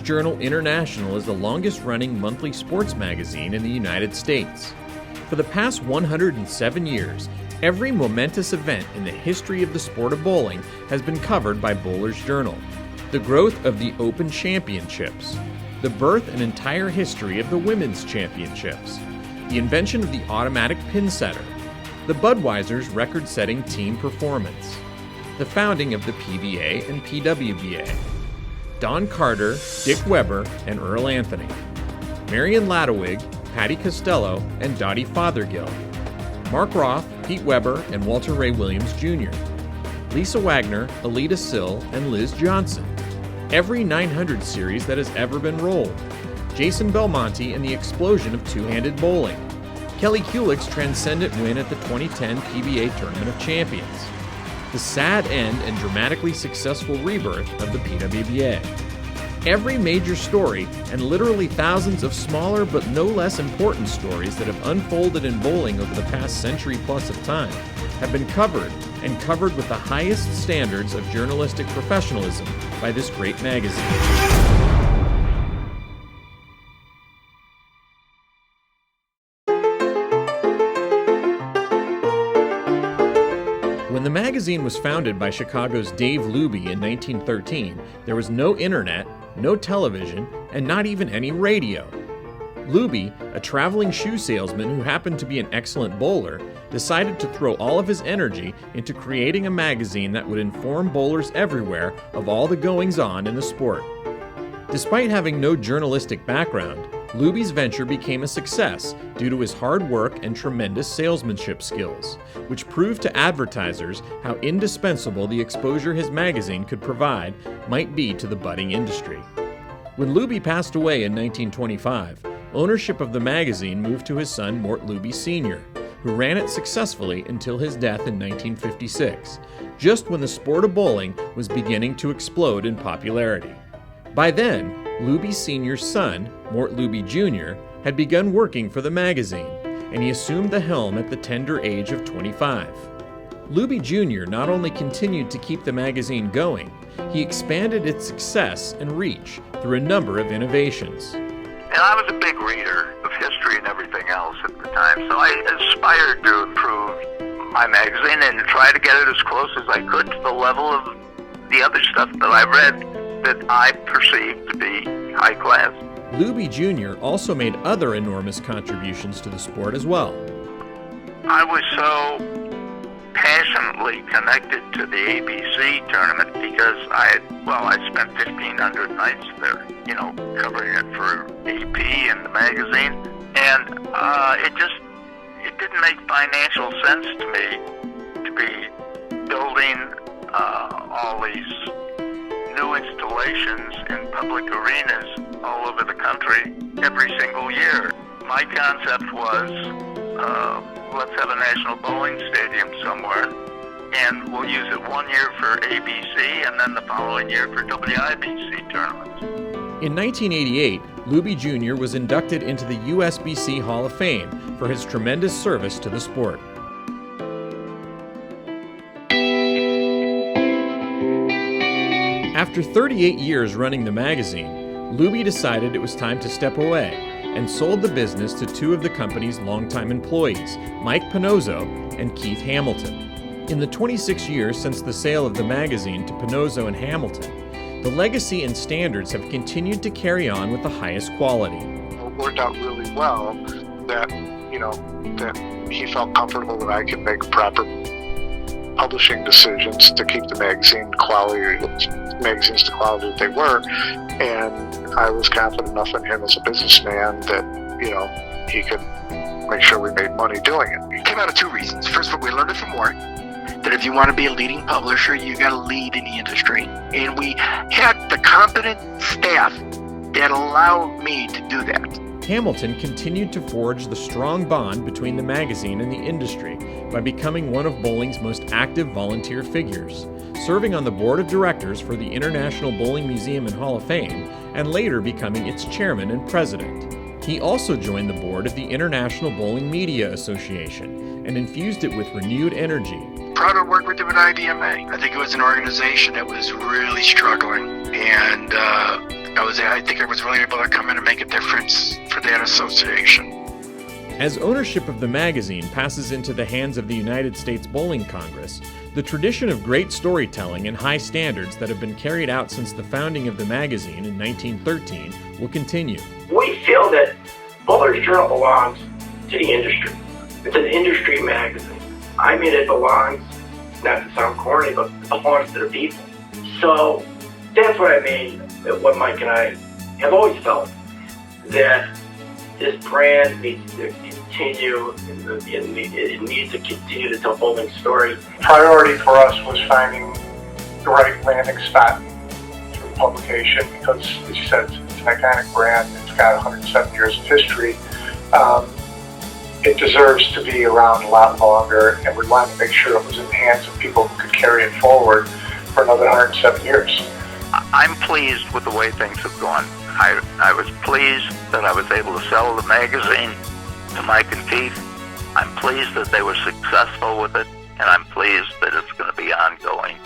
Journal International is the longest-running monthly sports magazine in the United States. For the past 107 years, every momentous event in the history of the sport of bowling has been covered by Bowler's Journal. The growth of the Open Championships, the birth and entire history of the Women's Championships, the invention of the automatic pin setter, the Budweiser's record-setting team performance, the founding of the PBA and PWBA, Don Carter, Dick Weber, and Earl Anthony, Marion Ladewig, Patty Costello, and Dottie Fothergill, Mark Roth, Pete Weber, and Walter Ray Williams Jr., Lisa Wagner, Alita Sill, and Liz Johnson, every 900 series that has ever been rolled, Jason Belmonte and the explosion of two-handed bowling, Kelly Kulick's transcendent win at the 2010 PBA Tournament of Champions, the sad end and dramatically successful rebirth of the PWBA. Every major story, and literally thousands of smaller but no less important stories that have unfolded in bowling over the past century plus of time, have been covered, and covered with the highest standards of journalistic professionalism by this great magazine. When the magazine was founded by Chicago's Dave Luby in 1913, there was no internet, no television, and not even any radio. Luby, a traveling shoe salesman who happened to be an excellent bowler, decided to throw all of his energy into creating a magazine that would inform bowlers everywhere of all the goings-on in the sport. Despite having no journalistic background, Luby's venture became a success due to his hard work and tremendous salesmanship skills, which proved to advertisers how indispensable the exposure his magazine could provide might be to the budding industry. When Luby passed away in 1925, ownership of the magazine moved to his son Mort Luby Sr., who ran it successfully until his death in 1956, just when the sport of bowling was beginning to explode in popularity. By then, Luby Sr.'s son, Mort Luby Jr., had begun working for the magazine, and he assumed the helm at the tender age of 25. Luby Jr. not only continued to keep the magazine going, he expanded its success and reach through a number of innovations. And I was a big reader of history and everything else at the time, so I aspired to improve my magazine and try to get it as close as I could to the level of the other stuff that I read that I perceived to be high class. Luby Jr. also made other enormous contributions to the sport as well. I was so passionately connected to the ABC tournament because I spent 1,500 nights there, covering it for AP and the magazine, and it didn't make financial sense to me to be building all these new installations in public arenas all over the country every single year. My concept was, let's have a national bowling stadium somewhere, and we'll use it one year for ABC and then the following year for WIBC tournaments. In 1988, Luby Jr. was inducted into the USBC Hall of Fame for his tremendous service to the sport. After 38 years running the magazine, Luby decided it was time to step away and sold the business to two of the company's longtime employees, Mike Panozzo and Keith Hamilton. In the 26 years since the sale of the magazine to Panozzo and Hamilton, the legacy and standards have continued to carry on with the highest quality. It worked out really well that he felt comfortable that I could make proper publishing decisions to keep the magazines the quality that they were, and I was confident enough in him as a businessman that he could make sure we made money doing it. It came out of two reasons. First of all, we learned it from Mort, that if you want to be a leading publisher, you got to lead in the industry, and we had the competent staff that allowed me to do that. Hamilton continued to forge the strong bond between the magazine and the industry by becoming one of bowling's most active volunteer figures, serving on the board of directors for the International Bowling Museum and Hall of Fame, and later becoming its chairman and president. He also joined the board of the International Bowling Media Association and infused it with renewed energy. Proud to work with him at IBMA. I think it was an organization that was really struggling, and I think I was really able to come in and make a difference for that association. As ownership of the magazine passes into the hands of the United States Bowling Congress, the tradition of great storytelling and high standards that have been carried out since the founding of the magazine in 1913 will continue. We feel that Bowler's Journal belongs to the industry. It's an industry magazine. I mean, it belongs, not to sound corny, but it belongs to the people. So that's what I mean, what Mike and I have always felt, that this brand needs to continue, it needs to continue to tell bowling story. Priority for us was finding the right landing spot through publication because, as you said, it's an iconic brand. It's got 107 years of history. It deserves to be around a lot longer, and we wanted to make sure it was in the hands of people who could carry it forward for another 107 years. I'm pleased with the way things have gone. I was pleased that I was able to sell the magazine to Mike and Keith. I'm pleased that they were successful with it, and I'm pleased that it's going to be ongoing.